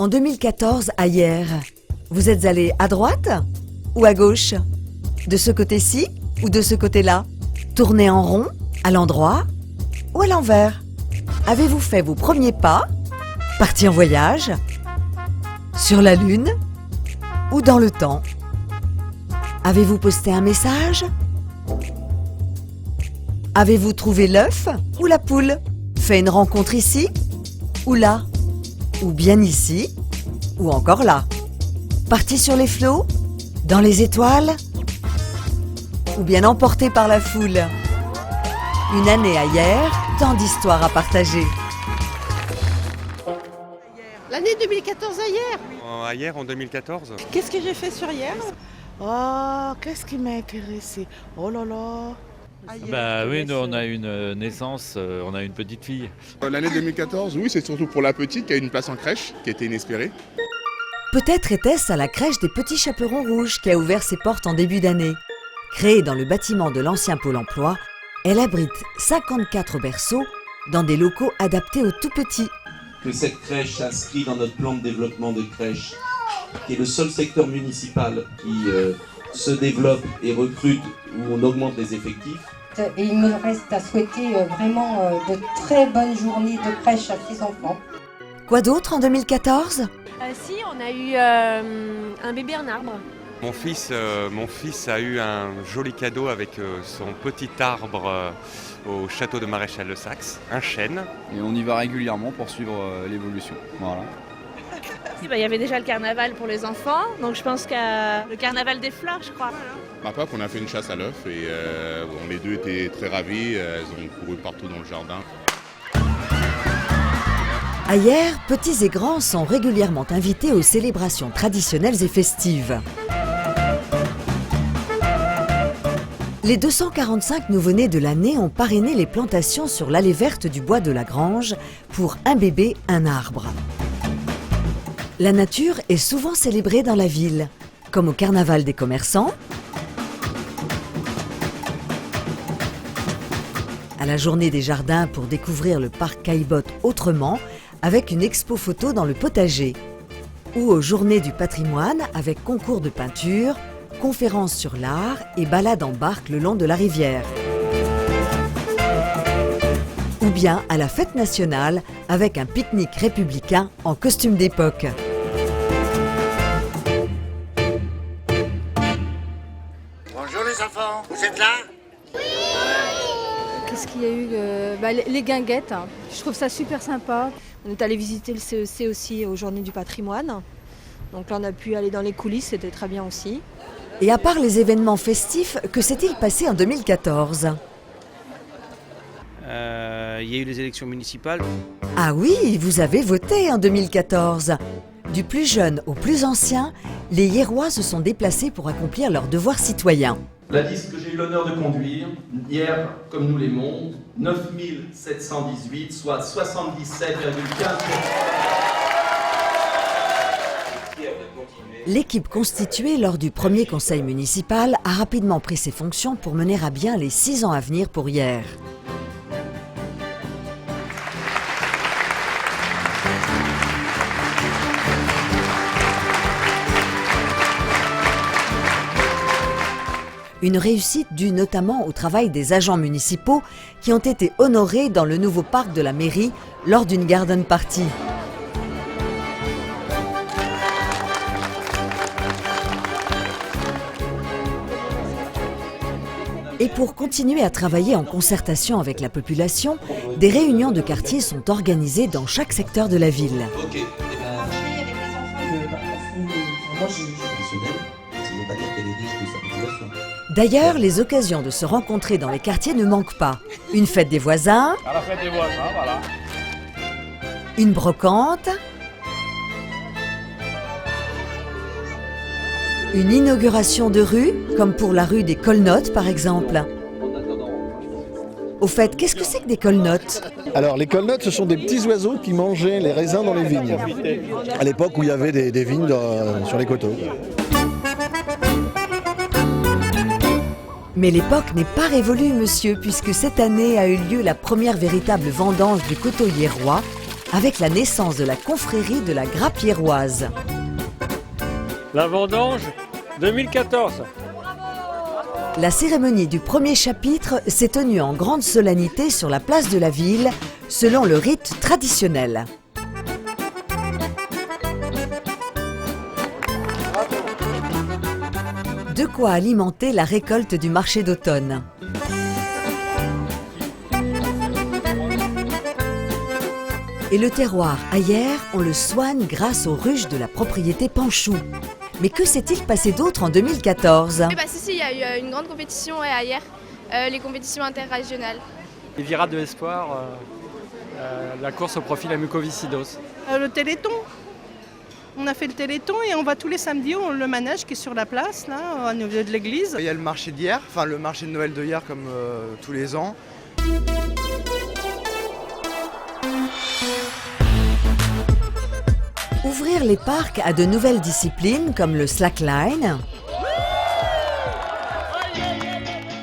En 2014, à Hyères, vous êtes allé à droite ou à gauche? De ce côté-ci ou de ce côté-là? Tourné en rond, à l'endroit ou à l'envers? Avez-vous fait vos premiers pas? Parti en voyage? Sur la Lune? Ou dans le temps? Avez-vous posté un message? Avez-vous trouvé l'œuf ou la poule? Fait une rencontre ici ou là? Ou bien ici ou encore là? Parti sur les flots? Dans les étoiles? Ou bien emporté par la foule? Une année à Hyères, tant d'histoires à partager. L'année 2014 à Hyères. À Hyères en 2014. Qu'est-ce que j'ai fait sur Hyères? Oh, qu'est-ce qui m'a intéressé? Oh là là. Bah oui, nous on a une naissance, on a une petite fille. L'année 2014, oui, c'est surtout pour la petite qui a une place en crèche, qui a été inespérée. Peut-être était-ce à la crèche des Petits Chaperons Rouges qui a ouvert ses portes en début d'année. Créée dans le bâtiment de l'ancien Pôle emploi, elle abrite 54 berceaux dans des locaux adaptés aux tout-petits. Que cette crèche s'inscrit dans notre plan de développement de crèche, qui est le seul secteur municipal qui se développe et recrute, où on augmente les effectifs. Et il me reste à souhaiter vraiment de très bonnes journées de crèche à ces enfants. Quoi d'autre en 2014? Si, on a eu un bébé en arbre. Mon fils a eu un joli cadeau avec son petit arbre au château de Maréchal-de-Saxe, un chêne. Et on y va régulièrement pour suivre l'évolution. Voilà. Il y avait déjà le carnaval pour les enfants, donc je pense qu'à le carnaval des fleurs, je crois. Ma papa, on a fait une chasse à l'œuf et les deux étaient très ravis. Elles ont couru partout dans le jardin. À Hyères, petits et grands sont régulièrement invités aux célébrations traditionnelles et festives. Les 245 nouveau-nés de l'année ont parrainé les plantations sur l'allée verte du bois de la Grange pour un bébé, un arbre. La nature est souvent célébrée dans la ville, comme au carnaval des commerçants, à la journée des jardins pour découvrir le parc Caillebotte autrement, avec une expo photo dans le potager, ou aux journées du patrimoine avec concours de peinture, conférences sur l'art et balades en barque le long de la rivière. Ou bien à la fête nationale avec un pique-nique républicain en costume d'époque. Bonjour les enfants, vous êtes là? Qu'est-ce qu'il y a eu les guinguettes, je trouve ça super sympa. On est allé visiter le CEC aussi aux Journées du patrimoine. Donc là on a pu aller dans les coulisses, c'était très bien aussi. Et à part les événements festifs, que s'est-il passé en 2014? Il y a eu les élections municipales. Ah oui, vous avez voté en 2014. Du plus jeune au plus ancien, les Hyérois se sont déplacés pour accomplir leurs devoirs citoyens. La liste que j'ai eu l'honneur de conduire, hier, comme nous l'aimons, 9718, soit 77,15%. L'équipe constituée lors du premier conseil municipal a rapidement pris ses fonctions pour mener à bien les 6 ans à venir pour Hyères. Une réussite due notamment au travail des agents municipaux qui ont été honorés dans le nouveau parc de la mairie lors d'une garden party. Et pour continuer à travailler en concertation avec la population, des réunions de quartier sont organisées dans chaque secteur de la ville. D'ailleurs, les occasions de se rencontrer dans les quartiers ne manquent pas. Une fête des voisins, À la fête des voisins, voilà. une brocante, une inauguration de rue, comme pour la rue des Colnotes par exemple. Au fait, qu'est-ce que c'est que des colnotes? Alors, les colnotes, ce sont des petits oiseaux qui mangeaient les raisins dans les vignes. À l'époque où il y avait des vignes sur les coteaux. Mais l'époque n'est pas révolue, monsieur, puisque cette année a eu lieu la première véritable vendange du coteau hyérois, avec la naissance de la confrérie de la Grappe Hierroise. La vendange 2014. La cérémonie du premier chapitre s'est tenue en grande solennité sur la place de la ville, selon le rite traditionnel. De quoi alimenter la récolte du marché d'automne. Et le terroir Ayer, on le soigne grâce aux ruches de la propriété Panchou. Mais que s'est-il passé d'autre en 2014 ? Il y a eu une grande compétition à Ayer, les compétitions interrégionales. Les virades de l'espoir, la course au profil à mucoviscidose. Le Téléthon. On a fait le Téléthon et on va tous les samedis au le manège qui est sur la place, là, au niveau de l'église. Il y a le marché d'hier, enfin le marché de Noël de hier comme tous les ans. Ouvrir les parcs à de nouvelles disciplines comme le slackline,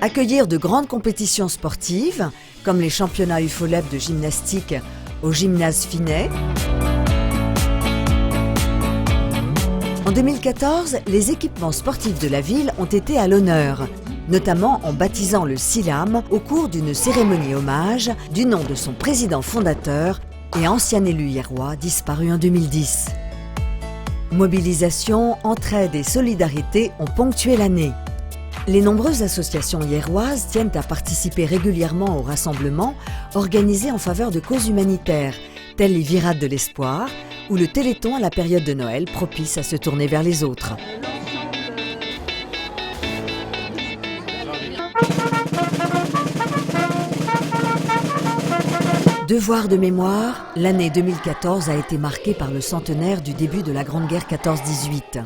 accueillir de grandes compétitions sportives comme les championnats UFOLEB de gymnastique au gymnase Finet. En 2014, les équipements sportifs de la ville ont été à l'honneur, notamment en baptisant le Silam au cours d'une cérémonie hommage du nom de son président fondateur et ancien élu hierrois disparu en 2010. Mobilisation, entraide et solidarité ont ponctué l'année. Les nombreuses associations hierroises tiennent à participer régulièrement aux rassemblements organisés en faveur de causes humanitaires, telles les Virades de l'Espoir ou le Téléthon à la période de Noël propice à se tourner vers les autres. Devoir de mémoire, l'année 2014 a été marquée par le centenaire du début de la Grande Guerre 14-18.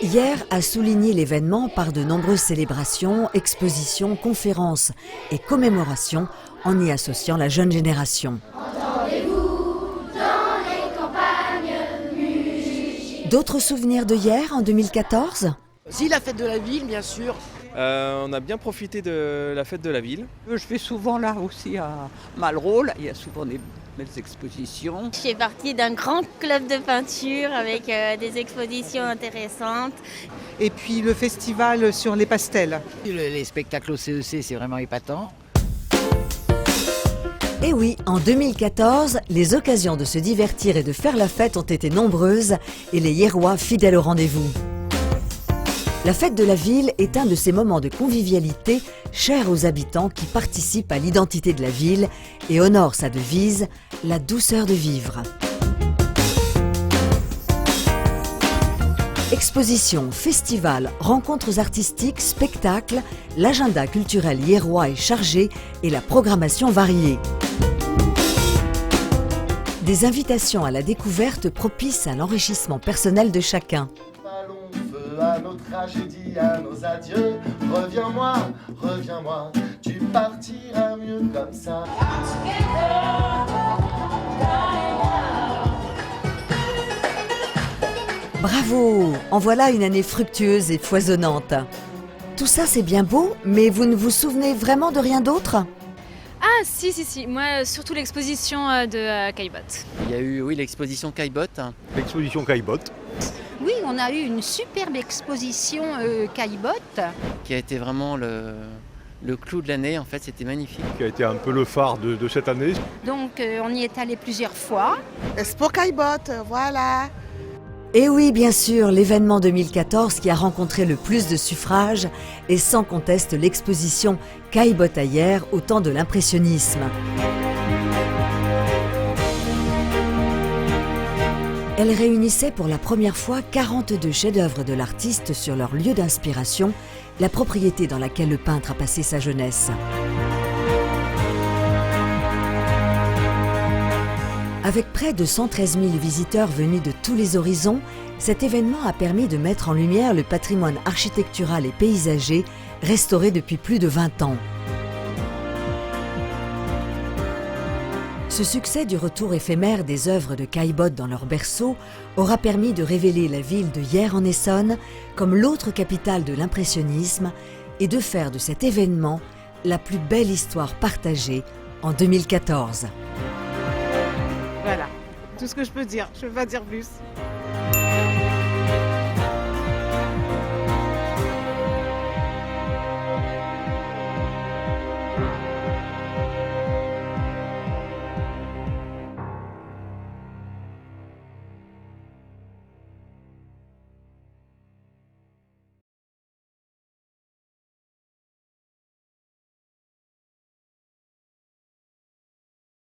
Hier a souligné l'événement par de nombreuses célébrations, expositions, conférences et commémorations en y associant la jeune génération. D'autres souvenirs de hier en 2014 ? Si, la fête de la ville, bien sûr. On a bien profité de la fête de la ville. Je vais souvent là aussi à Malraux, il y a souvent des belles expositions. Je fais partie d'un grand club de peinture avec des expositions intéressantes. Et puis le festival sur les pastels. Les spectacles au CEC, c'est vraiment épatant. Et oui, en 2014, les occasions de se divertir et de faire la fête ont été nombreuses et les Hierrois fidèles au rendez-vous. La fête de la ville est un de ces moments de convivialité chers aux habitants qui participent à l'identité de la ville et honorent sa devise, la douceur de vivre. Expositions, festivals, rencontres artistiques, spectacles, l'agenda culturel hierrois est chargé et la programmation variée. Des invitations à la découverte propices à l'enrichissement personnel de chacun. À nos tragédies, à nos adieux, reviens-moi, reviens-moi, tu partiras mieux comme ça. Bravo! En voilà une année fructueuse et foisonnante. Tout ça c'est bien beau, mais vous ne vous souvenez vraiment de rien d'autre? Ah si, moi surtout l'exposition de Caillebotte. Il y a eu l'exposition Caillebotte. L'exposition Caillebotte. Oui, on a eu une superbe exposition Caillebotte. Qui a été vraiment le clou de l'année, en fait, c'était magnifique. Qui a été un peu le phare de cette année. Donc on y est allé plusieurs fois. Expo Caillebotte, voilà. Et oui, bien sûr, l'événement 2014 qui a rencontré le plus de suffrages est sans conteste l'exposition Caillebotte Ayer au temps de l'impressionnisme. Elle réunissait pour la première fois 42 chefs-d'œuvre de l'artiste sur leur lieu d'inspiration, la propriété dans laquelle le peintre a passé sa jeunesse. Avec près de 113 000 visiteurs venus de tous les horizons, cet événement a permis de mettre en lumière le patrimoine architectural et paysager restauré depuis plus de 20 ans. Ce succès du retour éphémère des œuvres de Caillebotte dans leur berceau aura permis de révéler la ville de Hyères-en-Essonne comme l'autre capitale de l'impressionnisme et de faire de cet événement la plus belle histoire partagée en 2014. Voilà, tout ce que je peux dire, je ne peux pas dire plus.